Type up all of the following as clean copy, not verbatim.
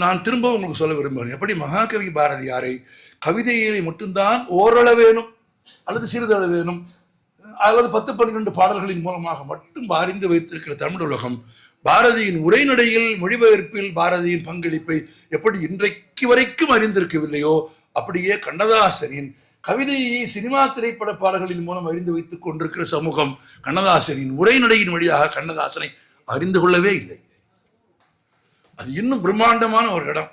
நான் திரும்ப உங்களுக்கு சொல்ல விரும்புகிறேன், எப்படி மகாகவி பாரதியாரை கவிதையை மட்டும்தான் ஓரளவேனும் அல்லது சிறிதளவேனும் அல்லது 10-12 பாடல்களின் மூலமாக மட்டும் அறிந்து வைத்திருக்கிற தமிழ் உலகம் பாரதியின் உரைநடையில் மொழிபெயர்ப்பில் பாரதியின் பங்களிப்பை எப்படி இன்றைக்கு வரைக்கும் அறிந்திருக்கவில்லையோ, அப்படியே கண்ணதாசனின் கவிதையை சினிமா திரைப்பட பாடல்களின் மூலம் அறிந்து வைத்துக் கொண்டிருக்கிற சமூகம் கண்ணதாசனின் உரைநடையின் வழியாக கண்ணதாசனை அறிந்து கொள்ளவே இல்லை. அது இன்னும் பிரம்மாண்டமான ஒரு இடம்.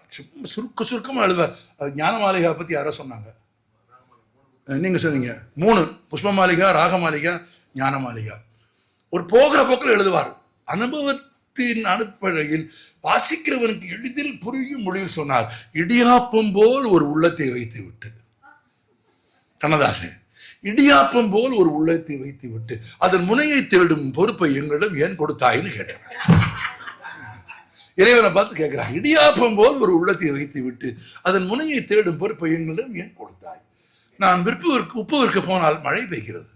சுருக்கமா எழுதுவார். ஞானமாளிகா பத்தி யாரோ சொன்னாங்க, நீங்க சொன்னீங்க 3: புஷ்ப மாளிகா, ராக மாளிகா, ஞான மாளிகா. ஒரு போகிற போக்கில் எழுதுவார். அனுபவத்தின் அனுப்படையில் வாசிக்கிறவனுக்கு எளிதில் புரியும் மொழியில் சொன்னார். இடியாப்பம் போல் ஒரு உள்ளத்தை வைத்து விட்டு, கண்ணதாசன் இடியாப்பம் போல் ஒரு உள்ளத்தை வைத்து விட்டு அதன் முனையை தேடும் பொறுப்பை எங்களிடம் ஏன் கொடுத்தாயின்னு கேட்டார். இறைவனை பார்த்து கேட்கிறான், இடியாப்பம் போல் ஒரு உள்ளத்தை வைத்து விட்டு அதன் முனையை தேடும் பொறுப்பை எங்களிடம் ஏன் கொடுத்தாய்? நான் உப்பு விற்க போனால் மழை பெய்கிறது,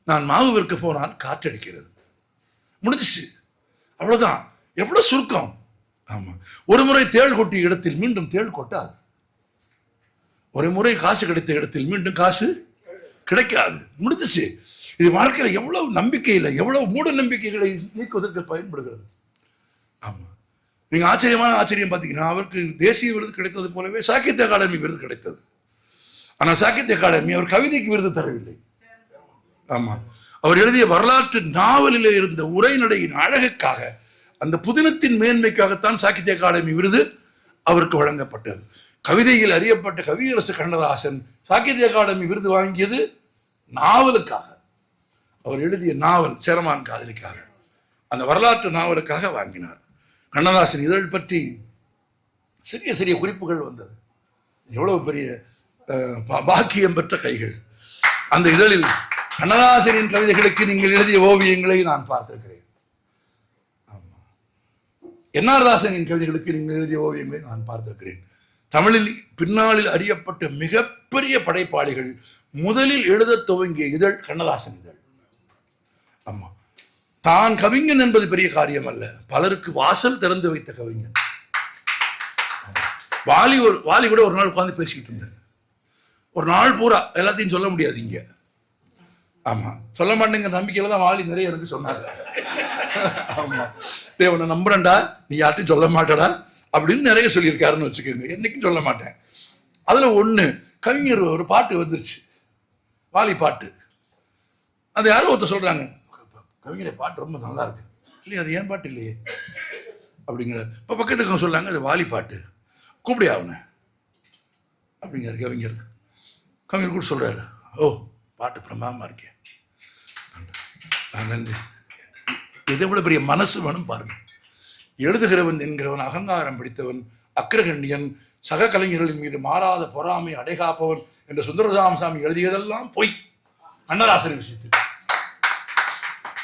நான் மாவு விற்க போனால் காற்றடிக்கிறது. முடிஞ்சிச்சு, அவ்வளவுதான். எவ்வளவு சுருக்கம். ஆமா, ஒரு முறை தேள் கொட்டிய இடத்தில் மீண்டும் தேள் கொட்டாது. ஒரு முறை காசு கிடைத்த இடத்தில் மீண்டும் காசு கிடைக்காது. முடிஞ்சிச்சு. இது வாழ்க்கையில எவ்வளவு நம்பிக்கையில் எவ்வளவு மூட நம்பிக்கைகளை நீக்குவதற்கு பயன்படுகிறது. ஆமா, நீங்க ஆச்சரியம் பார்த்தீங்கன்னா, அவருக்கு தேசிய விருது கிடைத்தது போலவே சாகித்ய அகாடமி விருது கிடைத்தது. ஆனால் சாகித்ய அகாடமி அவர் கவிதைக்கு விருது தரவில்லை. ஆமா, அவர் எழுதிய வரலாற்று நாவலில் இருந்த உரைநடையின் அழகுக்காக, அந்த புதினத்தின் மேன்மைக்காகத்தான் சாகித்ய அகாடமி விருது அவருக்கு வழங்கப்பட்டது. கவிதையில் அறியப்பட்ட கவியரசு கண்ணதாசன் சாகித்ய அகாடமி விருது வாங்கியது நாவலுக்காக. அவர் எழுதிய நாவல் சேரமான் காதலிக்காக, அந்த வரலாற்று நாவலுக்காக வாங்கினார். கண்ணதாசன் இதழ் பற்றி சிறிய சிறிய குறிப்புகள் வந்தது. எவ்வளவு பெரிய பாக்கியம் பெற்ற கைகள். அந்த இதழில் கண்ணதாசனின் கவிதைகளுக்கு நீங்கள் எழுதிய ஓவியங்களை நான் பார்த்திருக்கிறேன். ஆமா, என்ஆர் தாசனின் கவிதைகளுக்கு நீங்கள் எழுதிய ஓவியங்களை நான் பார்த்திருக்கிறேன். தமிழில் பின்னாளில் அறியப்பட்ட மிகப்பெரிய படைப்பாளிகள் முதலில் எழுத துவங்கிய இதழ் கண்ணதாசன் இதழ். ஆமா, தான் கவிஞன் என்பது பெரிய காரியம் அல்ல, பலருக்கு வாசல் திறந்து வைத்த கவிஞன். வாலி கூட ஒரு நாள் உட்கார்ந்து பேசிக்கிட்டு இருந்தார். ஒரு நாள் பூரா எல்லாத்தையும் சொல்ல முடியாது இங்க. ஆமா, சொல்ல மாட்டேங்கிற நம்பிக்கையில தான் வாலி நிறைய எனக்கு சொன்னாங்க. ஆமா, தேவனை நம்புறேன்டா, நீ யார்ட்டையும் சொல்ல மாட்டடா அப்படின்னு நிறைய சொல்லியிருக்காருன்னு வச்சுக்கோங்க. என்னைக்கும் சொல்ல மாட்டேன். அதுல ஒண்ணு, கவிஞர் ஒரு பாட்டு வந்துருச்சு, வாலி பாட்டு. அது யாரோ ஒருத்தர் சொல்றாங்க, கவிஞரை பாட்டு ரொம்ப நல்லா இருக்கு. இல்லையா, அது ஏன் பாட்டு இல்லையே அப்படிங்கிறார். இப்போ பக்கத்துக்கு சொல்லாங்க, அது வாலி பாட்டு, கூப்பிடியா அவனை அப்படிங்கிற கவிஞர். கவிஞர் கூட சொல்றாரு, ஓ பாட்டு பிரமாதமா இருக்கேன், நன்றி. இதை விட பெரிய மனசு வேணும் பாருங்க. எழுதுகிறவன் என்கிறவன் அகங்காரம் பிடித்தவன், அக்ரகண்யன், சக கலைஞர்களின் மீது மாறாத பொறாமை அடைகாப்பவன் என்று சுந்தரராமசாமி எழுதியதெல்லாம் பொய். கண்ணதாசன் விஷயத்தில்,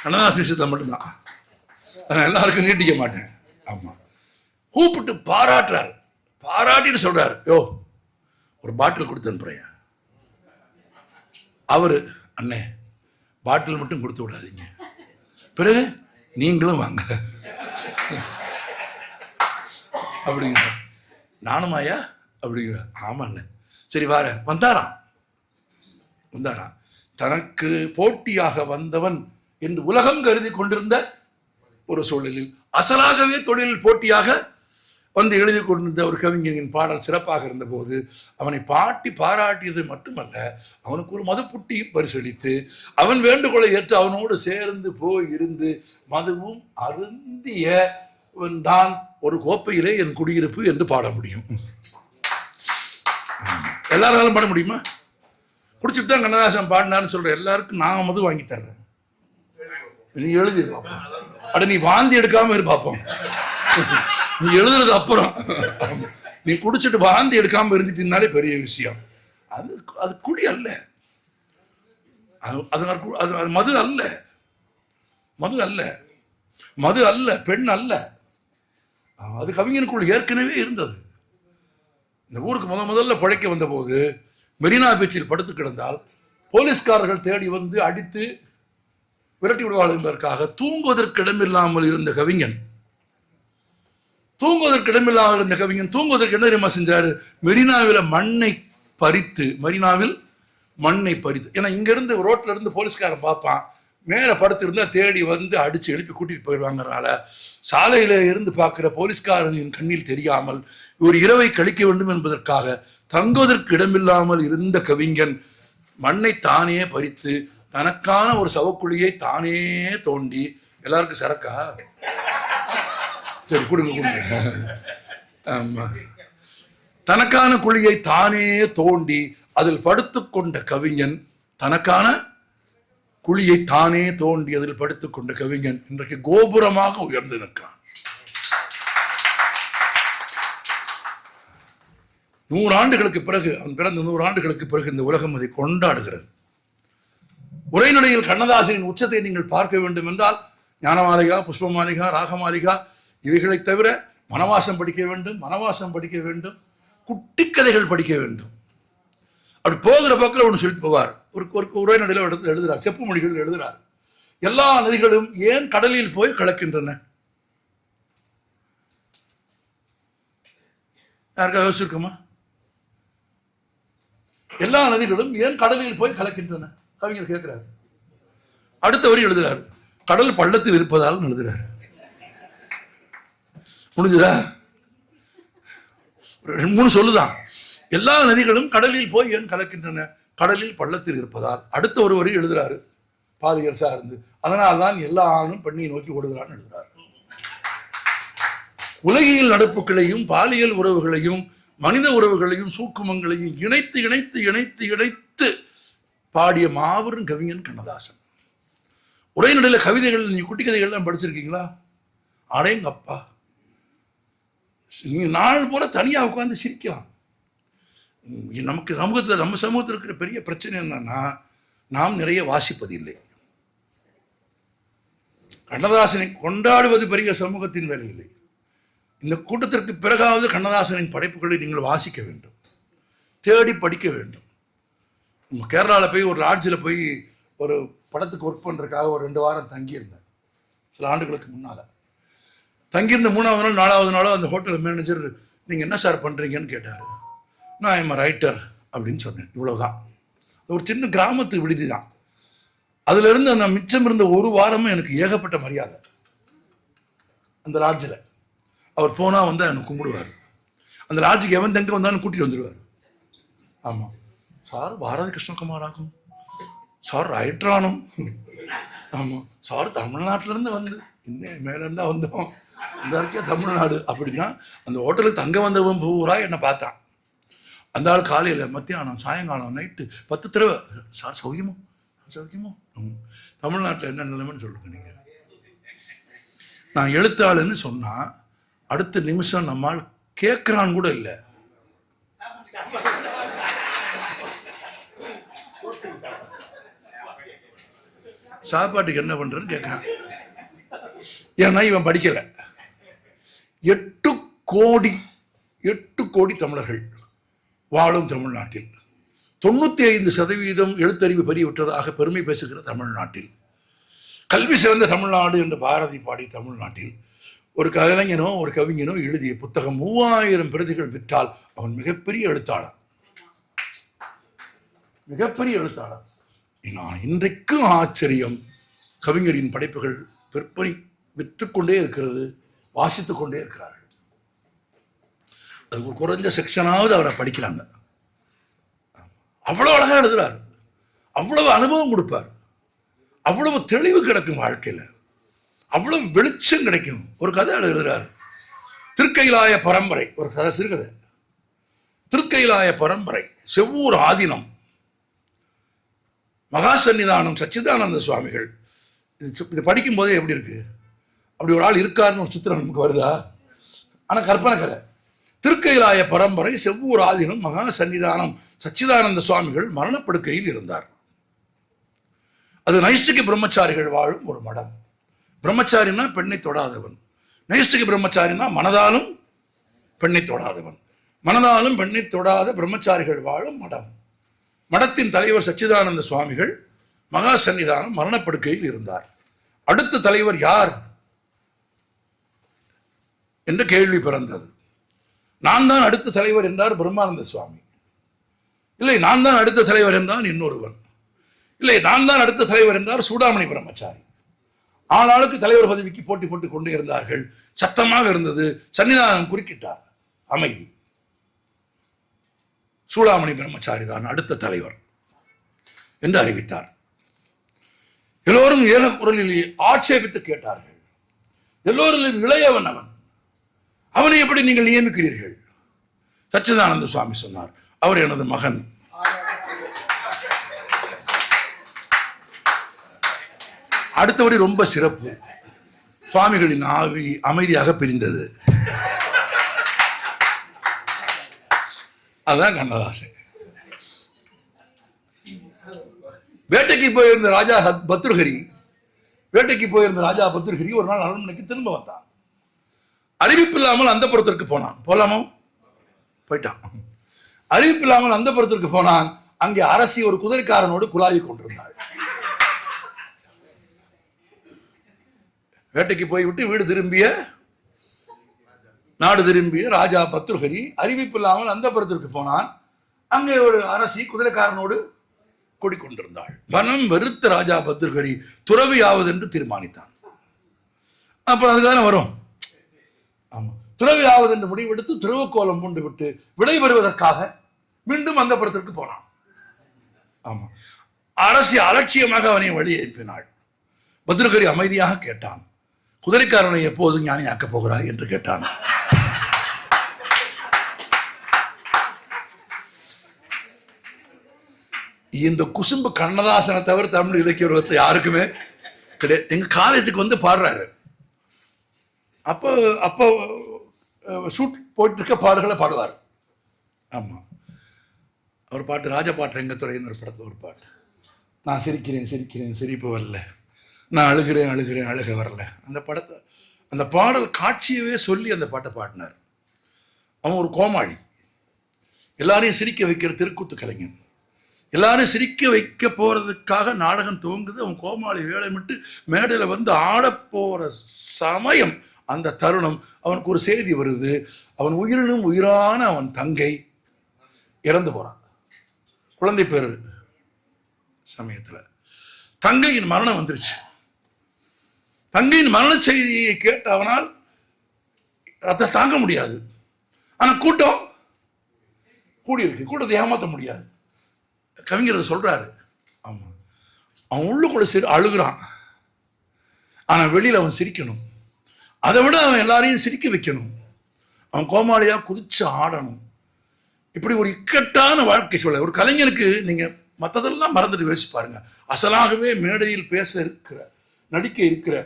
கண்ணதாசன் விஷயத்தை மட்டும்தான். நான் எல்லாருக்கும் நீட்டிக்க மாட்டேன். ஆமா, கூப்பிட்டு பாராட்டுறாரு, பாராட்டிட்டு சொல்றாரு, யோ ஒரு பாட்டில் கொடுத்து அனுப்புறேன். அவரு, அண்ணே பாட்டில் மட்டும் கொடுத்து விடாதீங்க, பிறகு நீங்களும் வாங்க அப்படிங்கிற. நானுமாயா அப்படிங்கிற. ஆமாண்ணே, சரி வார. வந்தாராம். தனக்கு போட்டியாக வந்தவன் என்று உலகம் கருதி கொண்டிருந்த ஒரு சூழலில் அசலாகவே தொழில் போட்டியாக வந்து எழுதி கொண்டிருந்த ஒரு கவிஞரின் பாடல் சிறப்பாக இருந்த போது அவனை பாராட்டியது மட்டுமல்ல, அவனுக்கு ஒரு மதுப்புட்டியும் பரிசளித்து அவன் வேண்டுகோளை ஏற்று அவனோடு சேர்ந்து போய் இருந்து மதுவும் அருந்திய தான் ஒரு கோப்பையிலே என் குடியிருப்பு என்று பாட முடியும். எல்லாராலும் பாட முடியுமா? குடிச்சுட்டு தான் கண்ணதாசன் பாடினான்னு சொல்ற எல்லாருக்கும் நான் மது வாங்கி தர்றேன், நீ எழுதி பார்ப்போம். அட நீ வாந்தி எடுக்காம இரு பார்ப்போம். நீ எழுதுறது அப்புறம், நீ குடிச்சிட்டு வாந்தி எடுக்காம இருந்துட்டீங்கனாலே பெரிய விஷயம். அது குடி அல்ல, அது மது அல்ல, மது அல்ல, பெண் அல்ல. அது கவிஞனுக்குள் ஏற்கனவே இருந்தது. இந்த ஊருக்கு முதல்ல பிழைக்க வந்த போது மெரினா பீச்சில் படுத்து கிடந்தால் போலீஸ்காரர்கள் தேடி வந்து அடித்து விரட்டி விடுவார்கள் என்பதற்காக தூங்குவதற்கு இடமில்லாமல் இருந்த கவிஞன் தூங்குவதற்கு இடமில்லாமல் இருந்த கவிஞன் தூங்குவதற்கு என்ன தெரியுமா செஞ்சாரு? மெரினாவில் மண்ணை பறித்து, ஏன்னா இங்க இருந்து ரோட்ல இருந்து போலீஸ்காரன் பார்ப்பான், மேல படுத்து இருந்தா தேடி வந்து அடிச்சு எழுப்பி கூட்டிட்டு போயிடுவாங்கறனால சாலையில இருந்து பார்க்கிற போலீஸ்காரனின் கண்ணில் தெரியாமல் ஒரு இரவை கழிக்க வேண்டும் என்பதற்காக தங்குவதற்கு இடமில்லாமல் இருந்த கவிஞன் மண்ணை தானே பறித்து தனக்கான ஒரு சவக்குழியை தானே தோண்டி, எல்லாருக்கும் சரக்கா? சரி கொடுங்க. ஆமா, தனக்கான குழியை தானே தோண்டி அதில் படுத்துக்கொண்ட கவிஞன், தனக்கான குழியை தானே தோண்டி அதில் படுத்துக்கொண்ட கவிஞன் இன்றைக்கு கோபுரமாக உயர்ந்து நிற்கிறான். 100 ஆண்டுகளுக்கு பிறகு, அவன் பிறந்த 100 ஆண்டுகளுக்கு பிறகு இந்த உலகம் அதை கொண்டாடுகிறது. உரைநடையில் கண்ணதாசனின் உச்சத்தை நீங்கள் பார்க்க வேண்டும் என்றால் ஞானமாளிகா, புஷ்பமாளிகா, ராகமாளிகா இவைகளை தவிர வனவாசம் படிக்க வேண்டும், குட்டி கதைகள் படிக்க வேண்டும். அப்படி போகிற பக்கம் ஒன்று சொல்லிட்டு போவார். ஒரு உரைநடையில் இடத்துல எழுதுறார், செப்பு மொழிகள் எழுதுறார், எல்லா நதிகளும் ஏன் கடலில் போய் கலக்கின்றன? யாருக்கா யோசிச்சிருக்குமா? எல்லா நதிகளும் ஏன் கடலில் போய் கலக்கின்றன? கவிஞர் கேட்கிறார். அடுத்த வரி எழுதுறாரு, கடல் பள்ளத்தில் இருப்பதால் எழுதுறாரு. முடிஞ்சதா? 3 சொல்லுதான். எல்லா நதிகளும் கடலில் போய் ஏன் கலக்கின்றன? கடலில் பள்ளத்தில் இருப்பதால். அடுத்த ஒரு வரி எழுதுறாரு, பாலியல் சார்ந்து, அதனால்தான் எல்லா ஆணும் பெண்ணை நோக்கி ஓடுகிறான்னு எழுதுறாரு. உலகியல் நடப்புகளையும் பாலியல் உறவுகளையும் மனித உறவுகளையும் சூக்குமங்களையும் இணைத்து இணைத்து இணைத்து இணைத்து பாடிய மாபெரும் கவிஞன் கண்ணதாசன். உரைநடையில கவிதைகள், நீங்க குட்டி கதைகள்லாம் படிச்சிருக்கீங்களா? அடேங்கப்பா, நீங்க நாள் போல தனியா உட்கார்ந்து சிரிக்கலாம். நமக்கு நம்ம சமூகத்தில் இருக்கிற பெரிய பிரச்சனை என்னன்னா, நாம் நிறைய வாசிப்பது இல்லை. கண்ணதாசனை கொண்டாடுவது பெரிய சமூகத்தின் வேலை இல்லை. இந்த கூட்டத்திற்கு பிறகாவது கண்ணதாசனின் படைப்புகளை நீங்கள் வாசிக்க வேண்டும், தேடி படிக்க வேண்டும். கேரளாவில் போய் ஒரு லாட்ஜில் போய் ஒரு படத்துக்கு ஒர்க் பண்ணுறதுக்காக ஒரு 2 வாரம் தங்கியிருந்தேன். சில ஆண்டுகளுக்கு முன்னால் தங்கியிருந்த 3வது நாள் 4வது நாளோ அந்த ஹோட்டல் மேனேஜர், நீங்கள் என்ன சார் பண்ணுறீங்கன்னு கேட்டார். நான் எம் ரைட்டர் அப்படின்னு சொன்னேன். இவ்வளவுதான். ஒரு சின்ன கிராமத்து விடுதி தான். அதுல இருந்து அந்த மிச்சம் இருந்த 1 வாரமும் எனக்கு ஏகப்பட்ட மரியாதை. அந்த லாட்ஜில் அவர் போனா வந்து எனக்கு கும்பிடுவார். அந்த லாட்ஜுக்கு எவன் தங்க வந்தாலும் கூட்டிட்டு வந்துடுவார். ஆமா சார், பாரதி கிருஷ்ணகுமார் ஆகும் சார், ரைட்டர் ஆனும், ஆமா சார், தமிழ்நாட்டில இருந்து வந்து இன்னும் மேல இருந்தா வந்தோம், இந்த வரைக்கும் தமிழ்நாடு அப்படின்னா. அந்த ஹோட்டலுக்கு தங்க வந்தவன் பூரா என்னை பார்த்தான். அந்த ஆள் காலையில், மத்தியானம், சாயங்காலம், நைட்டு 10 தடவை, சார் சௌக்கியமோ சௌக்கியமோ. தமிழ்நாட்டில் என்ன நிலைமைன்னு சொல்லுங்க நீங்க. நான் எழுத்தாளுன்னு சொன்னா அடுத்த நிமிஷம் நம்மால் கேட்கிறான் கூட இல்லை. சாப்பாட்டுக்கு என்ன பண்றன்னு கேட்கிறான். ஏன்னா இவன் படிக்கல. 8 கோடி தமிழர்கள் வாழும் தமிழ்நாட்டில் 95% எழுத்தறிவு பெரியவிட்டதாக பெருமை பேசுகிற தமிழ்நாட்டில், கல்வி சிறந்த தமிழ்நாடு என்று பாரதி பாடி தமிழ்நாட்டில் ஒரு கலைஞனோ ஒரு கவிஞனோ எழுதிய புத்தகம் 3000 பிரதிகள் விற்றால் அவன் மிகப்பெரிய எழுத்தாளர். நான் இன்றைக்கும் ஆச்சரியம். கவிஞரின் படைப்புகள் விற்பனை விற்றுக்கொண்டே இருக்கிறது, வாசித்துக் கொண்டே இருக்கிறார்கள். அது ஒரு குறைஞ்ச செக்ஷனாவது அவரை படிக்கிறாங்க. அவ்வளவு அழகா எழுதுறாரு, அவ்வளவு அனுபவம் கொடுப்பார், அவ்வளவு தெளிவு கிடைக்கும் வாழ்க்கையில, அவ்வளவு வெளிச்சம் கிடைக்கும். ஒரு கதை எழுதுறாரு, திருக்கைலாய பரம்பரை, ஒரு கதை, சிறுகதை. திருக்கைலாய பரம்பரை, செவ்வூர் ஆதீனம், மகா சன்னிதானம், சச்சிதானந்த சுவாமிகள். இது படிக்கும் போதே எப்படி இருக்கு? அப்படி ஒரு ஆள் இருக்காருன்னு ஒரு சித்திரம் நமக்கு வருதா? ஆனா கற்பனை கதை. திருக்கைலாய பரம்பரை, செவ்வூர் ஆதீனம், மகா சன்னிதானம், சச்சிதானந்த சுவாமிகள் மரணப்படுக்கையில் இருந்தார். அது நைஷ்டிக பிரம்மச்சாரிகள் வாழும் ஒரு மடம். பிரம்மச்சாரினா பெண்ணை தொடாதவன், நைஷ்டிக பிரம்மச்சாரினா மனதாலும் பெண்ணை தொடாதவன். மனதாலும் பெண்ணை தொடாத பிரம்மச்சாரிகள் வாழும் மடம். மடத்தின் தலைவர் சச்சிதானந்த சுவாமிகள் மகா சன்னிதானம் மரணப்படுக்கையில் இருந்தார். அடுத்த தலைவர் யார்? என்ற கேள்வி பிறந்தது. நான் தான் அடுத்த தலைவர் என்றார் பிரம்மானந்த சுவாமி. இல்லை, நான் தான் அடுத்த தலைவர் என்றான் இன்னொருவன். இல்லை, நான் தான் அடுத்த தலைவர் என்றார் சூடாமணி பிரம்மச்சாரி. ஆளாளுக்கு தலைவர் பதவிக்கு போட்டி போட்டுக் கொண்டே இருந்தார்கள். சத்தமாக இருந்தது. சன்னிதானம் குறுக்கிட்டார். அமைதி. சூடாமணி பிரம்மச்சாரி தான் அடுத்த தலைவர் என்று அறிவித்தார். எல்லோரும் ஏக குரலில் ஆட்சேபித்து கேட்டார்கள். எல்லோரிலும் இளையவன் அவன், அவனை எப்படி நீங்கள் நியமிக்கிறீர்கள்? சச்சிதானந்த சுவாமி சொன்னார், அவர் எனது மகன். அடுத்தபடி ரொம்ப சிறப்பு. சுவாமிகளின் ஆவி அமைதியாக பிரிந்தது. அதுதான் கண்ணதாசன். வேட்டைக்கு போயிருந்த ராஜா பத்ருஹரி ஒரு நாள் அரண்மனைக்கு திரும்ப வந்தான். அறிவிப்பு இல்லாமல் அந்த புறத்திற்கு போனான். போலாமோ? போயிட்டான். அறிவிப்பு இல்லாமல் அந்த புறத்திற்கு போனான். அங்கே அரசி ஒரு குதிரைக்காரனோடு குழாவி கொண்டிருந்தாள். வேட்டைக்கு போய்விட்டு நாடு திரும்பிய ராஜா பத்ருஹரி அறிவிப்பு இல்லாமல் அந்த புறத்திற்கு போனான். அங்கே ஒரு அரசி குதிரைக்காரனோடு கூடிக்கொண்டிருந்தாள். மனம் வெறுத்த ராஜா பத்ருஹரி துறவியாவது என்று தீர்மானித்தான். அப்புறம் அதுக்காக வரும். ஆமா, துறவியாவது என்று முடிவெடுத்து திருவக்கோலம் பூண்டு விட்டு விடைபெறுவதற்காக மீண்டும் அந்த புறத்திற்கு போனான். ஆமா, அரசி அலட்சியமாக அவனை வழி அனுப்பினாள். பத்ருஹரி அமைதியாக கேட்டான், குதிரைக்காரனை எப்போது ஞானியாக்கப் போகிறாய் என்று கேட்டான். இந்த குசும்பு கண்ணதாசனை தவிர தமிழ் இலக்கிய உலகத்தில் யாருக்குமே கிடையாது. எங்க காலேஜுக்கு வந்து பாடுறாரு. அப்போ ஷூட் போயிட்டு இருக்க பாடுகளை பாடுவார். ஆமா, ஒரு பாட்டு ராஜபாட்டு ரங்கத்துறைன்னு ஒரு படத்தில் ஒரு பாட்டு, நான் சிரிக்கிறேன் சிரிப்பு வரல, நான் அழுகிறேன் அழுக வரல. அந்த பாடல் காட்சியவே சொல்லி அந்த பாட்டை பாடினார். அவன் ஒரு கோமாளி, எல்லாரையும் சிரிக்க வைக்கிற தெருக்கூத்து கலைஞன். எல்லாரும் சிரிக்க வைக்க போறதுக்காக நாடகம் துவங்குது. அவன் கோமாளி வேலைமிட்டு மேடையில் வந்து ஆடப்போற சமயம், அந்த தருணம் அவனுக்கு ஒரு செய்தி வருது. அவன் உயிரினும் உயிரான அவன் தங்கை இறந்து போறான். குழந்தை பேரு சமயத்துல தங்கையின் மரணம் வந்துருச்சு. தங்கையின் மரண செய்தியை கேட்ட அவனால் அதை தாங்க முடியாது. ஆனா கூட்டம் கூடியிருக்கு, கூட்டத்தை ஏமாற்ற முடியாது. கவிஞர் சொல்றாரு. ஆமா, அவன் உள்ளுக்குள்ள அழுகிறான். ஆனா வெளியில அவன் சிரிக்கணும். அதை விட அவன் எல்லாரையும் சிரிக்க வைக்கணும். அவன் கோமாளியா குதிச்சு ஆடணும். இப்படி ஒரு இக்கட்டான வாழ்க்கை சொல்ல ஒரு கலைஞனுக்கு நீங்க மற்றதெல்லாம் மறந்துட்டு யோசிச்சு பாருங்க. அசலாகவே மேடையில் பேச இருக்கிற, நடிக்க இருக்கிற,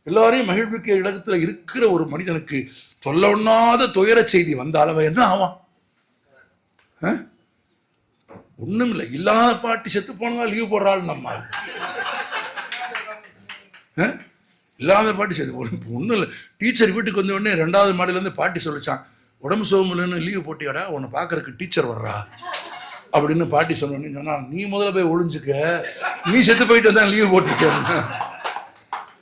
எல்லாரையும் மகிழ்விக்க இடத்துல இருக்கிற ஒரு மனிதனுக்கு சொல்ல ஒண்ணாத துயர செய்தி வந்தால் அவன் என்ன ஆவான்? ஒண்ணும் இல்லை, இல்லாத பாட்டி செத்து போனதா லீவ் போடுறாள் நம்ம. இல்லாத பாட்டி செத்து போன ஒன்றும் இல்லை. டீச்சர் வீட்டுக்கு வந்த உடனே 2வது மாடியிலேருந்து பாட்டி சொல்லிச்சான், உடம்பு சோமுலன்னு லீவு போட்டியாடா, உன்னை பார்க்கறதுக்கு டீச்சர் வர்றா அப்படின்னு பாட்டி சொன்னோன்னு சொன்னா, நீ முதல்ல போய் ஒளிஞ்சுக்க, நீ செத்து போயிட்டு தான் லீவு போட்டிருக்க.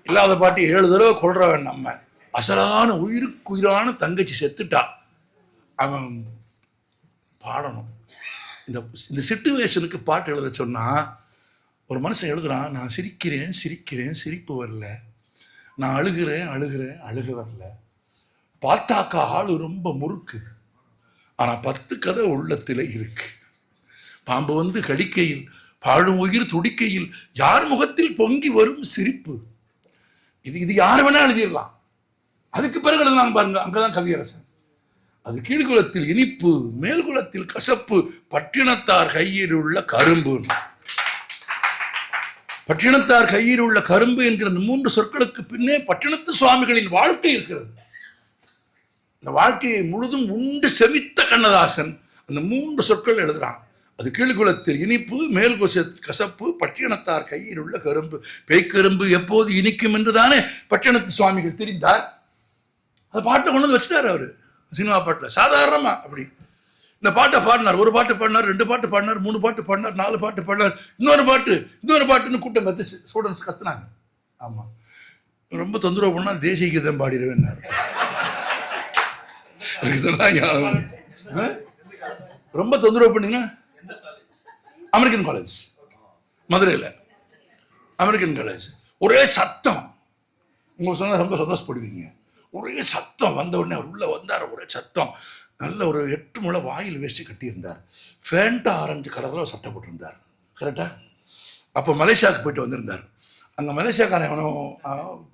இல்லாத பாட்டி 7 தடவை கொள்றவன் நம்ம. அசலான உயிருக்கு உயிரான தங்கச்சி செத்துட்டா, அவன் பாடணும். இந்த சிட்டுவேஷனுக்கு பாட்டு எழுத சொன்னா, ஒரு மனுஷன் எழுதுறான், நான் சிரிக்கிறேன் சிரிப்பு வரல, நான் அழுகிறேன் அழுக வரல, பார்த்தாக்கா ஆளு ரொம்ப முறுக்கு, ஆனா 10 கதை உள்ளத்திலே இருக்கு. பாம்பு வந்து கடிக்கையில், பாழும் உயிர் துடிக்கையில், யார் முகத்தில் பொங்கி வரும் சிரிப்பு. இது யார் வேணா எழுதிடலாம். அதுக்கு பிறகு எழுதலாம் பாருங்க, அங்கதான் கவியரசன். அது கீழ்குலத்தில் இனிப்பு, மேல்குலத்தில் கசப்பு, பட்டினத்தார் கையில் உள்ள கரும்பு. பட்டினத்தார் கையில் உள்ள கரும்பு என்கிற 3 சொற்களுக்கு பின்னே பட்டினத்து சுவாமிகளின் வாழ்க்கை இருக்கிறது. இந்த வாழ்க்கையை முழுதும் உண்டு செமித்த கண்ணதாசன் அந்த 3 சொற்கள் எழுதுறான். அது கீழ்குலத்தில் இனிப்பு, மேல்குலத்தில் கசப்பு, பட்டினத்தார் கையில் உள்ள கரும்பு. பேய்க்கரும்பு எப்போது இனிக்கும் என்றுதானே பட்டினத்து சுவாமிகள் தெரிந்தார். அந்த பாட்டை கொண்டு வந்து வச்சுட்டாரு அவரு சினிமா பாட்டில். சாதாரணமா அப்படி இந்த பாட்டை பாடினார். ஒரு பாட்டு பாடினார், 2 பாட்டு பாடினார், 3 பாட்டு பாடினார், 4 பாட்டு பாடினார், இன்னொரு பாட்டுன்னு கூட்டம் கத்துச்சு. ஸ்டூடெண்ட்ஸ் கத்துனாங்க. ஆமா, ரொம்ப தொந்தரவு பண்ணா தேசிய கீதம் பாடிடுவேன்னாரு. ரொம்ப தொந்தரவு பண்ணீங்கன்னா அமெரிக்கன் காலேஜ், மதுரையில் அமெரிக்கன் காலேஜ். ஒரே சத்தம், உங்களுக்கு சொன்னால் ரொம்ப சந்தோஷப்படுவீங்க. ஒரே சத்தம். வந்த உடனே அவர் உள்ள வந்தார், ஒரே சத்தம். நல்ல ஒரு 8 முழை வாயில் வேஷ்டி கட்டியிருந்தார், ஃபேண்டா ஆரஞ்சு கலரில் சட்டை போட்டிருந்தார். கரெக்டா? அப்போ மலேசியாவுக்கு போயிட்டு வந்திருந்தார். அங்கே மலேசியாக்காரன் எவனும்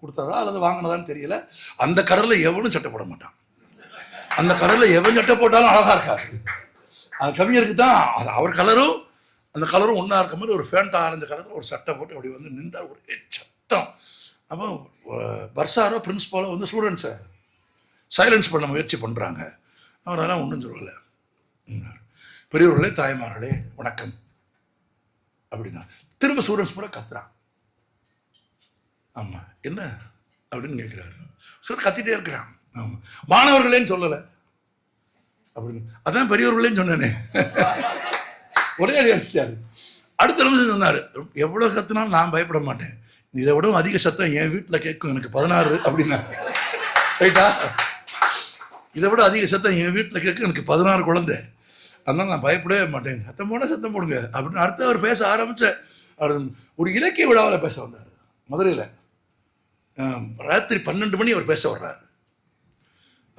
கொடுத்ததா அல்லது வாங்கினதான்னு தெரியல. அந்த கலரில் எவனும் சட்டை போட மாட்டான். அந்த கலரில் எவன் சட்டை போட்டாலும் அழகா இருக்காது. அது கவிஞருக்கு தான் அது அவர் கலரும் அந்த கலரும் ஒன்றா இருக்க மாதிரி ஒரு ஃபேண்டா ஆரஞ்சு கலரில் ஒரு சட்டை போட்டு அப்படி வந்து நின்றார். ஒரே சத்தம். அப்போ பர்சாரோ பிரின்ஸ்பாலோ வந்து ஸ்டூடெண்ட்ஸை சைலன்ஸ் பண்ண முயற்சி பண்ணுறாங்க. அவர் அதெல்லாம் ஒன்றும் சொல்லலை. பெரியவர்களே தாய்மார்களே வணக்கம் அப்படின்னா திரும்ப ஸ்டூடெண்ட்ஸ் கூட கத்துறான். ஆமாம் என்ன அப்படின்னு கேட்குறாரு. கத்திட்டே இருக்கிறான். ஆமாம் மாணவர்களேன்னு சொல்லலை அப்படின்னு, அதான் பெரியவர்களேன்னு சொன்னேனே. ஒரே அடிச்சாரு. அடுத்த நிமிஷம் சொன்னார், எவ்வளோ கத்துனாலும் நான் பயப்பட மாட்டேன், இதை விட அதிக சத்தம் என் வீட்டில் கேட்கும், எனக்கு 16 அப்படின்னா. ரைட்டா? இதை விட அதிக சத்தம் என் வீட்டில் கேட்கும், எனக்கு 16 குழந்தை, அதனால நான் பயப்படவே மாட்டேன், சத்தம் போட சத்தம் போடுங்க அப்படின்னு. அடுத்து அவர் பேச ஆரம்பிச்ச ஒரு இலக்கிய விழாவில் பேச வந்தார் மதுரையில். ராத்திரி 12 மணி அவர் பேச வர்றாரு.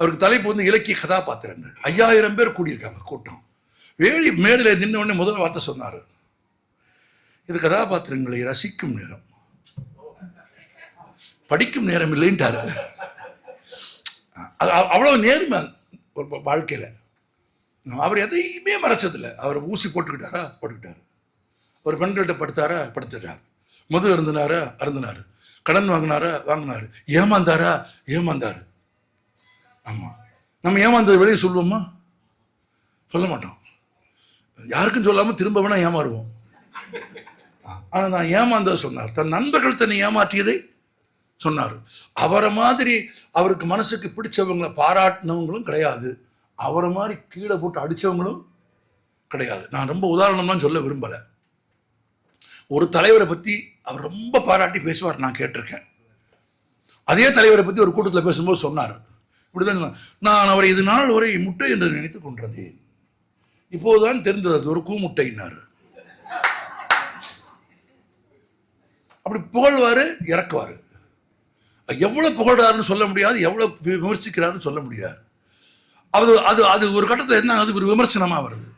அவருக்கு தலைப்பு வந்து இலக்கிய கதாபாத்திரங்கள். 5000 பேர் கூடியிருக்காங்க கூட்டம். வேலி மேடையில் நின்ன உடனே முதல் வார்த்தை சொன்னார், இது கதாபாத்திரங்களை ரசிக்கும் நேரம், படிக்கும் நேரம் இல்லைன்ட்டாரு. அவ்வளவு நேர்மை ஒரு வாழ்க்கையில. அவர் எதையுமே மறைச்சதில்லை. அவர் ஊசி போட்டுக்கிட்டாரா போட்டுக்கிட்டாரு, அவர் பெண்கள்கிட்ட படுத்தாரா படுத்துட்டார், மது அருந்தினாரா அருந்தினாரு, கடன் வாங்கினாரா வாங்கினாரு, ஏமாந்தாரா ஏமாந்தாரு. ஆமா, நம்ம ஏமாந்தது வெளியே சொல்லுவோமா? சொல்ல மாட்டோம். யாருக்கும் சொல்லாம திரும்ப வேணா ஏமாறுவோம். ஆனா நான் ஏமாந்ததை சொன்னார். தன் நண்பர்கள் தன்னை ஏமாற்றியதை சொன்னார். அவரை மாதிரி அவருக்கு மனசுக்கு பிடிச்சவங்களை பாராட்டினவங்களும் கிடையாது, அவரை மாதிரி கீழே போட்டு அடிச்சவங்களும் கிடையாது. நான் ரொம்ப உதாரணம்லாம் சொல்ல விரும்பல. ஒரு தலைவரை பத்தி அவர் ரொம்ப பாராட்டி பேசுவார், நான் கேட்டிருக்கேன். அதே தலைவரை பத்தி ஒரு கூட்டத்தில் பேசும்போது சொன்னார், இப்படிதான், நான் அவரை இது நாள் வரை முட்டை என்று நினைத்துக் கொண்டேன், இப்போதுதான் தெரிந்தது அது ஒரு கூமுட்டைனார். அப்படி புகழ்வாரு இறக்குவாரு. எவ்வளவு புகழ்றாருன்னு சொல்ல முடியாது, எவ்வளவு விமர்சிக்கிறாருன்னு சொல்ல முடியாது. அது அது அது ஒரு கட்டத்தில் என்ன, அது ஒரு விமர்சனமா வருது.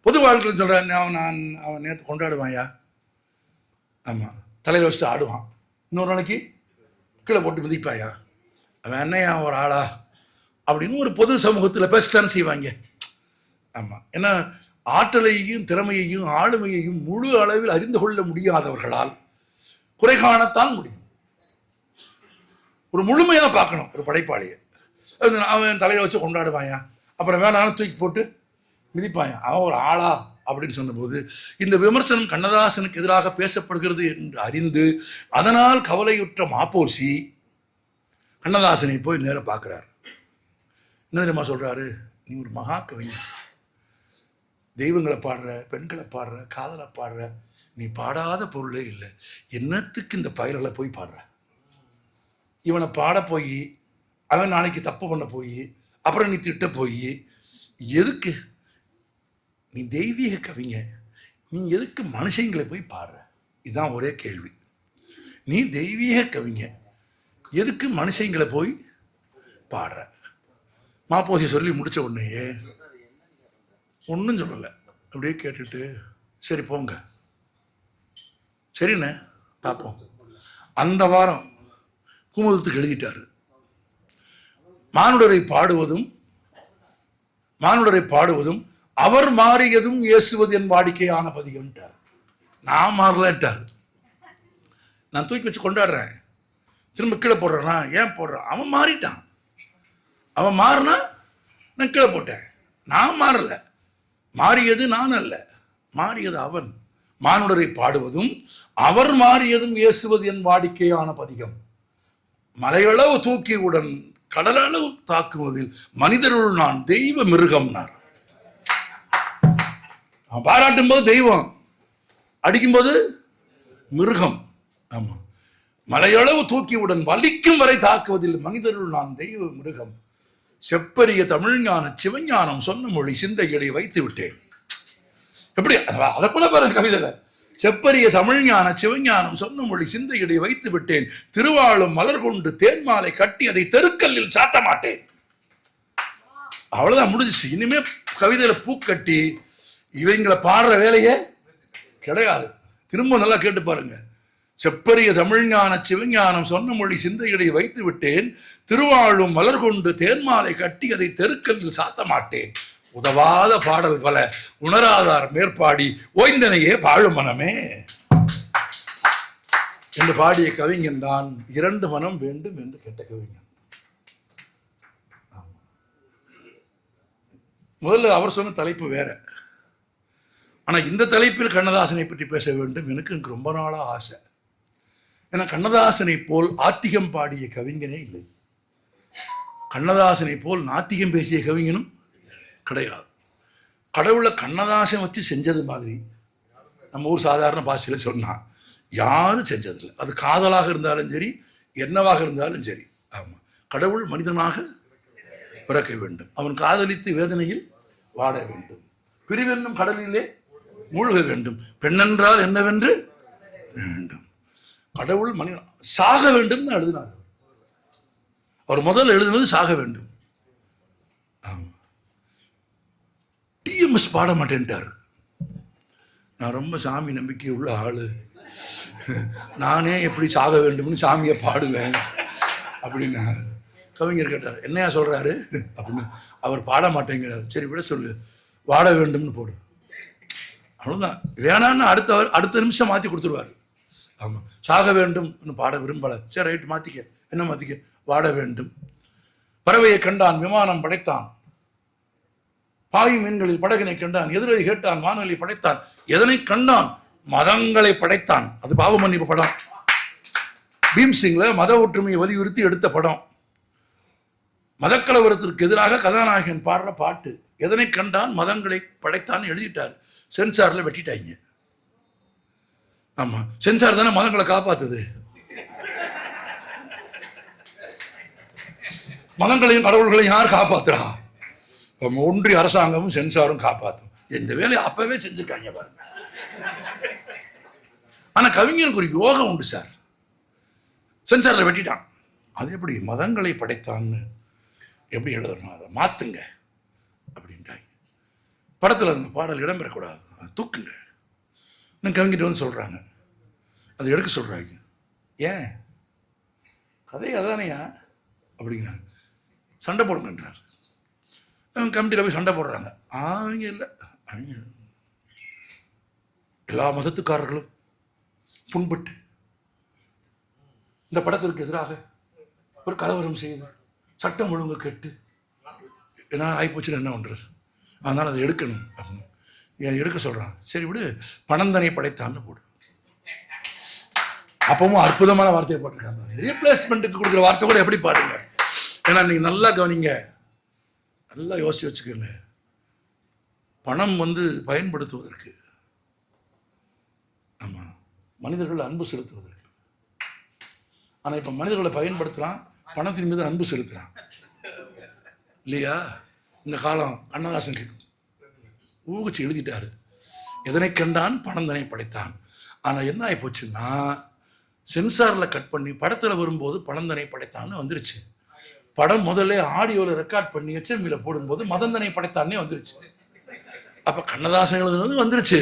பொது வாழ்க்கையில் சொல்றேன், அவன் நேற்று கொண்டாடுவான்யா, ஆமா தலையில் வச்சுட்டு ஆடுவான், இன்னொரு நாளைக்கு கீழே போட்டு மிதிப்பாயா, அவன் என்னையா ஒரு ஆளா அப்படின்னு ஒரு பொது சமூகத்தில் பேசத்தானே செய்வாங்க. ஆமா, ஏன்னா ஆற்றலையும் திறமையையும் ஆளுமையையும் முழு அளவில் அறிந்து கொள்ள முடியாதவர்களால் குறை காணத்தான் முடியும். ஒரு முழுமையா பார்க்கணும் ஒரு படைப்பாளியை. அவன் தலையை வச்சு கொண்டாடுவாயா, அப்புறம் வேணாலும் தூக்கி போட்டு மிதிப்பாயா, அவன் ஒரு ஆளா அப்படின்னு சொன்னபோது, இந்த விமர்சனம் கண்ணதாசனுக்கு எதிராக பேசப்படுகிறது என்று அறிந்து அதனால் கவலையுற்ற மாப்போசி கண்ணதாசனை போய் நேர பார்க்கிறார். என்ன தெரியுமா சொல்றாரு, நீ ஒரு மகா கவிஞர், தெய்வங்களை பாடுற, பெண்களை பாடுற, காதலை பாடுற, நீ பாடாத பொருளே இல்லை, என்னத்துக்கு இந்த பயிர்களை போய் பாடுற, இவனை பாட போய் அவன் நாளைக்கு தப்பு பண்ண போய் அப்புறம் நீ திட்ட போய் எதுக்கு, நீ தெய்வீக கவிஞ, நீ எதுக்கு மனுஷங்களை போய் பாடுற, இதுதான் ஒரே கேள்வி. நீ தெய்வீக கவிஞ, எதுக்கு மனுஷங்களை போய் பாடுற. மாப்போசி சொல்லி முடிச்ச உடனேயே ஒன்றும் சொல்லலை, அப்படியே கேட்டுட்டு சரி போங்க, சரிண்ணே பார்ப்போம். அந்த வாரம் குமுதத்துக்கு எழுதிட்டாரு, மானுடரை பாடுவதும் அவர் மாறியதும் இயேசுவது என் வாடிக்கையான பதிகம்ட்டார். நான் மாறலட்டார், நான் தூக்கி வச்சு கொண்டாடுறேன், திரும்ப கீழே போடுறேன்னா ஏன் போடுறான், அவன் மாறிட்டான், அவன் மாறினா நான் கீழே போட்டேன், நான் மாறல, மாறியது நான் அல்ல, மாறியது அவன். மானுடரை பாடுவதும் அவர் மாறியதும் இயேசுவது என் வாடிக்கையான பதிகம், மலையளவு தூக்கியவுடன் கடலளவு தாக்குவதில் மனிதருள் நான் தெய்வ மிருகம்னார். பாராட்டும் போது தெய்வம், அடிக்கும்போது மிருகம். ஆமா, மலையளவு தூக்கியவுடன் வலிக்கும் வரை தாக்குவதில் மனிதருள் நான் தெய்வ மிருகம். செப்பரிய தமிழ்ஞான சிவஞானம் சொன்ன மொழி சிந்தையடை வைத்து விட்டேன். எப்படி அதை கூட பாருங்க கவிதையில. செப்பரிய தமிழ்ஞான சிவஞானம் சொன்ன மொழி சிந்தையடை வைத்து விட்டேன், திருவாளும் மலர் கொண்டு தேன்மாலை கட்டி அதை தெருக்கல்லில் சாத்த மாட்டேன். அவ்வளவுதான், முடிஞ்சிச்சு. இனிமே கவிதையில பூ கட்டி இவங்களை பாடுற வேலையே கிடையாது. திரும்ப நல்லா கேட்டு பாருங்க. செப்பரிய தமிழ்ஞான சிவஞானம் சொன்ன மொழி சிந்தையடை வைத்து விட்டேன், திருவாழும் மலர் கொண்டு தேன்மாலை கட்டி அதை தெருக்கல்லில் சாத்த மாட்டேன். உதவாத பாடல் பல உணராதார் மேற்பாடி ஓய்ந்தனையே பாழும் மனமே என்று பாடிய கவிஞன் தான் 2 மனம் வேண்டும் என்று கேட்ட கவிஞன். முதல்ல அவர் சொன்ன தலைப்பு வேற. ஆனா இந்த தலைப்பில் கண்ணதாசனை பற்றி பேச வேண்டும் எனக்கு ரொம்ப நாளா ஆசை. ஏன்னா கண்ணதாசனை போல் ஆத்திகம் பாடிய கவிஞனே இல்லை, கண்ணதாசனை போல் நாத்திகம் பேசிய கவிஞனும் கிடையாது. கடவுளை கண்ணதாசன் வச்சு செஞ்சது மாதிரி நம்ம ஊர் சாதாரண பாஷையில் சொன்னா யாரும் செஞ்சதில்லை. அது காதலாக இருந்தாலும் சரி, என்னவாக இருந்தாலும் சரி. ஆமாம், கடவுள் மனிதனாக பிறக்க வேண்டும், அவன் காதலித்து வேதனையில் வாட வேண்டும், பிரிவென்னும் கடலிலே மூழ்க வேண்டும், பெண்ணென்றால் என்னவென்று வேண்டும். கடவுள் மனிதன் சாக வேண்டும் எழுதினார். அவர் முதல் எழுதினது சாக வேண்டும். டிஎம்எஸ் பாட மாட்டேன்ட்டார். நான் ரொம்ப சாமி நம்பிக்கை உள்ள ஆளு, நானே எப்படி சாக வேண்டும்னு சாமியை பாடுவேன் அப்படின்னா கவிஞர் கேட்டார், என்னையா சொல்றாரு அப்படின்னு. அவர் பாட மாட்டேங்கிறார். சரி விட சொல்லு, வாட வேண்டும்னு போடு, அவ்வளவுதான். வேணான்னு அடுத்த நிமிஷம் மாத்தி கொடுத்துருவாரு. ஆமா, சாக வேண்டும் பாட விரும்பல. சரி ரைட், மாத்திக்க. என்ன மாத்திக்க? வாட வேண்டும். பறவையை கண்டான், விமானம் படைத்தான், பாய் மீன்களில் படகினை கண்டான், எதிரை கேட்டான், வானொலி படைத்தான், எதனை கண்டான்? மதங்களை படைத்தான். அது பாவ மன்னிப்பு படம், பீம்சிங்ல மத ஒற்றுமையை வலியுறுத்தி எடுத்த படம். மதக்கலவரத்திற்கு எதிராக கதாநாயகன் பாடுற பாட்டு. எதனை கண்டான்? மதங்களை படைத்தான் எழுதிட்டார். சென்சார்ல வெட்டிட்டாங்க. ஆமா, சென்சார் தானே மதங்களை காப்பாத்துது. மதங்களையும் கடவுள்களையும் யார் காப்பாத்துறா? ஒன்றிய அரசாங்கமும் சென்சாரும் காப்பாற்றும். இந்த வேலையை அப்பவே செஞ்சிருக்காங்க பாருங்க. ஆனா கவிஞருக்கு ஒரு யோகம் உண்டு சார். சென்சார்ல வெட்டிட்டான், அது எப்படி மதங்களை படைத்தான்னு எப்படி எழுதணும், அதை மாத்துங்க அப்படின்ட்டாங்க. படத்துல அந்த பாடல் இடம்பெறக்கூடாது, அதை தூக்குங்க. கவிஞர் வந்து சொல்றாங்க, அதை எடுக்க சொல்றாங்க. ஏன்? கதை அதானையா அப்படிங்கிறாங்க. சண்டை போடுங்கன்றார். கமிட்டியில் போய் சண்டை போடுறாங்க. அவங்க இல்லை, அவங்க எல்லா மதத்துக்காரர்களும் புண்பட்டு இந்த படத்திற்கு எதிராக ஒரு கலவரம் செய்து சட்டம் ஒழுங்கு கெட்டு என்ன ஆகிப்போச்சுன்னு என்ன பண்றது, அதனால அதை எடுக்கணும் அப்படின்னு எடுக்க சொல்றான். சரி விடு, பணந்தனை படைத்தான்னு போடு. அப்பவும் அற்புதமான வார்த்தையை போட்டிருக்காங்க. ரீப்ளேஸ்மெண்ட்டுக்கு கொடுக்குற வார்த்தை கூட எப்படி பாருங்க. ஏன்னா நீங்க நல்லா கவனிங்க, நல்லா யோசிச்சு வச்சுக்கோங்க. பணம் பயன்படுத்துவதற்கு, ஆமா, மனிதர்கள் அன்பு செலுத்துவதற்கு. ஆனா இப்ப மனிதர்களை பயன்படுத்துறான், பணத்தின் மீது அன்பு செலுத்துறான் இல்லையா? இந்த காலம் கண்ணதாசன் ஊகிச்சு எழுதிட்டாரு. எதனை கண்டான்? பணந்தனை படைத்தான். ஆனா என்ன ஆகி போச்சுன்னா, சென்சார்ல கட் பண்ணி படத்துல வரும்போது பணந்தனை படைத்தான்னு வந்துருச்சு. படம் முதல்ல ஆடியோல ரெக்கார்ட் பண்ணி HMV போடும்போது மதந்தனை படைத்தானே வந்துருச்சு. அப்ப கண்ணதாசன் எழுதுனது வந்துருச்சு,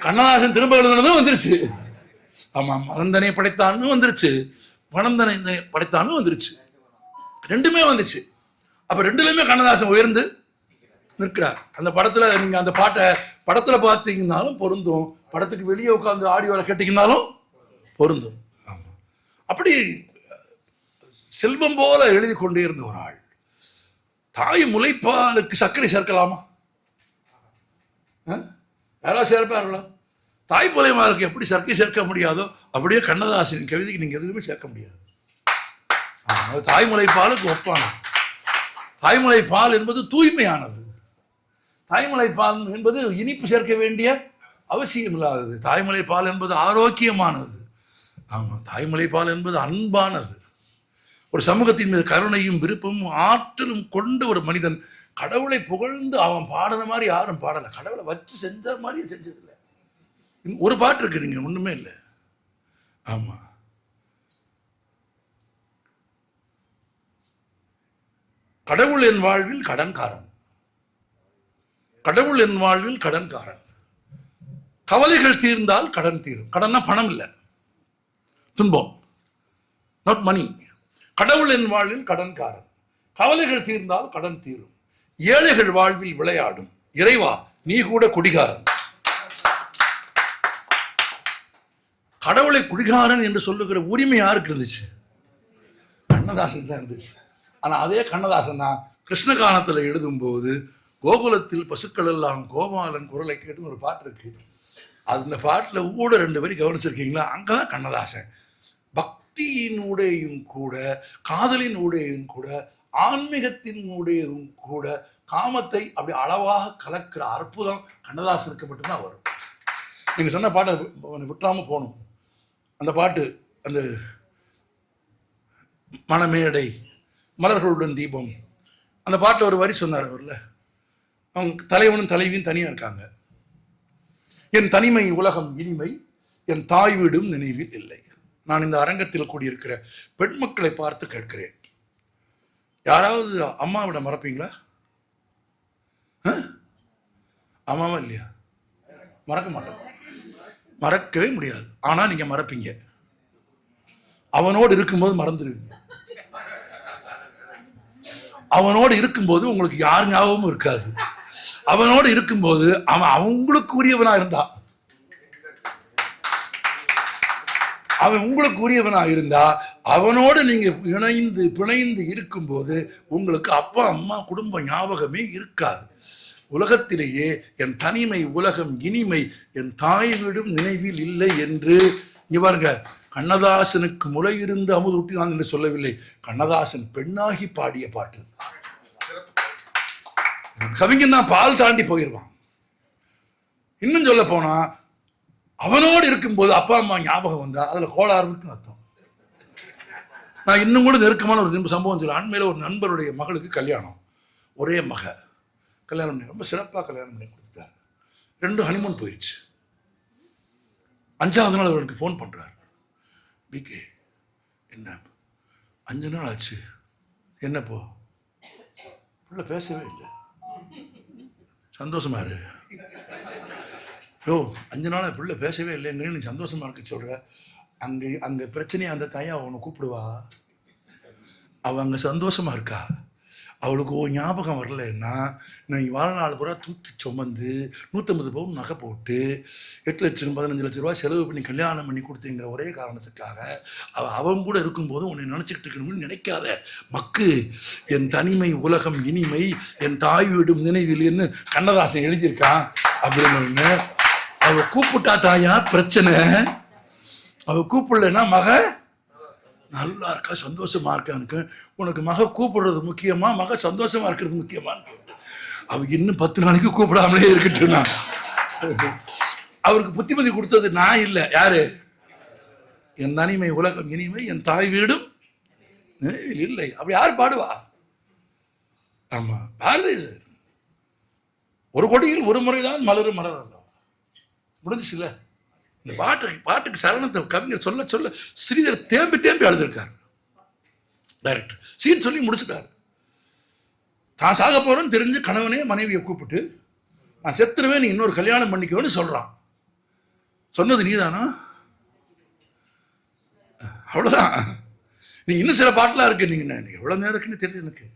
கண்ணதாசன் திரும்ப எழுதுனதும் வந்துருச்சு. ஆமா, மதந்தனை படைத்தான்னு வந்துருச்சு, பணந்தனை படைத்தான்னு வந்துருச்சு, ரெண்டுமே வந்துச்சு. அப்ப ரெண்டுலயுமே கண்ணதாசன் உயர்ந்து நிற்கிறார். அந்த படத்துல நீங்க அந்த பாட்டை படத்துல பார்த்தீங்கன்னாலும் பொருந்தும், படத்துக்கு வெளியே உட்காந்து ஆடியோல கேட்டீங்கன்னாலும் பொருந்தும். ஆமா, அப்படி செல்வம் போல எழுதி கொண்டே இருந்த ஒரு ஆள். தாய் முலைப்பாலுக்கு சர்க்கரை சேர்க்கலாமா? யாராவது சேர்ப்பார்களா? தாய் முலைமாலுக்கு எப்படி சர்க்கரை சேர்க்க முடியாதோ அப்படியே கண்ணதாசனின் கவிதைக்கு நீங்க எதுவுமே சேர்க்க முடியாது. தாய்மலை பாலுக்கு ஒப்பான. தாய்மலை பால் என்பது தூய்மையானது. தாய்மலை பால் என்பது இனிப்பு சேர்க்க வேண்டிய அவசியம் இல்லாதது. தாய்மலை பால் என்பது ஆரோக்கியமானது. ஆமா, தாய்மலை பால் என்பது அன்பானது. ஒரு சமூகத்தின் மீது கருணையும் விருப்பமும் ஆற்றலும் கொண்ட ஒரு மனிதன் கடவுளை புகழ்ந்து அவன் பாடுற மாதிரி யாரும் பாடலை. கடவுளை வச்சு செஞ்ச மாதிரி செஞ்சதில்லை. ஒரு பாட்டு இருக்கு, நீங்க ஒண்ணுமே இல்லை. ஆமா, கடவுள் என் வாழ்வில் கடன்காரன், கடவுள் என் வாழ்வில் கடன்காரன். கவலைகள் தீர்ந்தால் கடன் தீரும். கடன்னா பணம் இல்லை, துன்பம், நாட் மணி. கடவுள் என் வாழ்வில் கடன்காரன், கவலைகள் தீர்ந்தால் கடன் தீரும். ஏழைகள் வாழ்வில் விளையாடும் இறைவா நீ கூட குடிகாரன். கடவுளை குடிகாரன் என்று சொல்லுகிற உரிமை யாருக்கு இருந்துச்சு? கண்ணதாசன் தான் இருந்துச்சு. ஆனா அதே கண்ணதாசன் தான் கிருஷ்ணகானத்தில் எழுதும் போது கோகுலத்தில் பசுக்கள் எல்லாம் கோபாலன் குரலை கேட்டு ஒரு பாட்டு இருக்கு. அந்த பாட்டில் ஊட 2 வரி கவனிச்சிருக்கீங்களா? அங்கதான் கண்ணதாசன் பக்தியின் ஊடேயும் கூட, காதலின் ஊடேயும் கூட, ஆன்மீகத்தின் ஊடேயும் கூட காமத்தை அப்படி அளவாக கலக்கிற அற்புதம் கண்ணதாசனுக்கு மட்டும்தான் வரும். நீங்க சொன்ன பாட்டை விட்டுறாம போகணும். அந்த பாட்டு, அந்த மணமேடை மலர்களுடன் தீபம், அந்த பாட்டில் ஒரு வரி சொன்னார் அவர்ல, அவங்க தலைவனும் தலைவியும் தனியா இருக்காங்க. என் தனிமை உலகம் இனிமை, என் தாய் வீடும் நினைவில் இல்லை. நான் இந்த அரங்கத்தில் கூடியிருக்கிற பெண் மக்களை பார்த்து கேட்கிறேன், யாராவது அம்மாவிட மறப்பீங்களா? அம்மாவா இல்லையா? மறக்க மாட்டோம், மறக்கவே முடியாது. ஆனா நீங்க மறப்பீங்க. அவனோடு இருக்கும்போது மறந்துடுவீங்க. அவனோடு இருக்கும்போது உங்களுக்கு யார் ஞாபகமும் இருக்காது. அவனோடு இருக்கும்போது அவன் அவங்களுக்கு உரியவனா இருந்தா, அவன் உங்களுக்கு உரியவனா இருந்தா, அவனோடு நீங்க பிணைந்து இருக்கும்போது உங்களுக்கு அப்பா அம்மா குடும்ப ஞாபகமே இருக்காது. உலகத்திலேயே என் தனிமை உலகம் இனிமை, என் தாய் வீடும் நினைவில் இல்லை என்று இங்க பாருங்க, கண்ணதாசனுக்கு முளை இருந்து அமுது ஊட்டினான் என்று சொல்லவில்லை. கண்ணதாசன் பெண்ணாகி பாடிய பாட்டு. கவிஞன் தான் பால் தாண்டி போயிடுவான். இன்னும் சொல்ல போனா, அவனோடு இருக்கும்போது அப்பா அம்மா ஞாபகம் வந்தா அதுல கோளாறுன்னு அர்த்தம். நான் இன்னும் கூட நெருக்கமான ஒரு சம்பவம் சொல்ல. அண்மையில ஒரு நண்பருடைய மகளுக்கு கல்யாணம், ஒரே மக கல்யாணம் பண்ணி ரொம்ப சிறப்பாக கல்யாணம் பண்ணி கொடுத்துட்டார். 2 ஹனிமூன் போயிடுச்சு. 5வது நாள் அவருக்கு ஃபோன் பண்றாரு. பிகே என்ன 5 நாள் ஆச்சு, என்ன போ? பிள்ளை பேசவே இல்லை. சந்தோஷமா இரு. யோ 5 நாளா பிள்ளை பேசவே இல்லைங்கிறேன், நீ சந்தோஷமா இருக்கு சொல்ற. அங்க பிரச்சனையை அந்த தாயா அவனை கூப்பிடுவா, அவ அங்க சந்தோஷமா இருக்கா. அவளுக்கு ஞாபகம் வரலன்னா, நான் வாழ்நாள் பூரா தூக்கி சுமந்து 150 பவுன் நகை போட்டு 8 லட்சம் 15 லட்சம் ரூபாய் செலவு பண்ணி கல்யாணம் பண்ணி கொடுத்தேங்கிற ஒரே காரணத்துக்காக அவன் கூட இருக்கும்போது உன்னை நினைச்சுக்கிட்டு இருக்கணும்னு நினைக்காத மக்கு. என் தனிமை உலகம் இனிமை, என் தாய் வீடும் நினைவில் கண்ணதாசன் எழுதியிருக்கான் அப்படின்னு. அவ கூப்பிட்டா தாயா பிரச்சனை, அவ கூப்பிடலன்னா மக நல்லா இருக்கா சந்தோஷமா இருக்கான்னு. உனக்கு மக கூப்பிடுறது முக்கியமா, மக சந்தோஷமா இருக்கிறது முக்கியமா? அவருக்கு இன்னும் 10 நாளைக்கு கூப்பிடாமலே இருக்கட்டும். அவருக்கு புத்திமதி கொடுத்தது நான் இல்லை, யாரு? என் தனிமை உலகம் இனிமை, என் தாய் வீடும் இல்லை. அப்படி யார் பாடுவா? ஆமா, பாரதி சார். ஒரு கொடியில் ஒரு முறைதான் மலரும் மலர் முடிஞ்சுச்சுல. இந்த பாட்டுக்கு சரணத்தை கவிஞர் சொல்ல சொல்ல ஸ்ரீதர் தேம்பி அழுதுருக்காரு. டைரக்டர் சீன் சொல்லி முடிச்சுட்டாரு. தான் சாக போறேன்னு தெரிஞ்சு கணவனே மனைவியை கூப்பிட்டு, நான் செத்துருவேன், நீ இன்னொரு கல்யாணம் பண்ணிக்கோன்னு சொல்றான். சொன்னது நீதானா? அவ்வளவுதான். நீங்க இன்னும் சில பாட்டுலாம் இருக்கு, நீங்க எவ்வளவு நேரம் இருக்குன்னு தெரியல எனக்கு.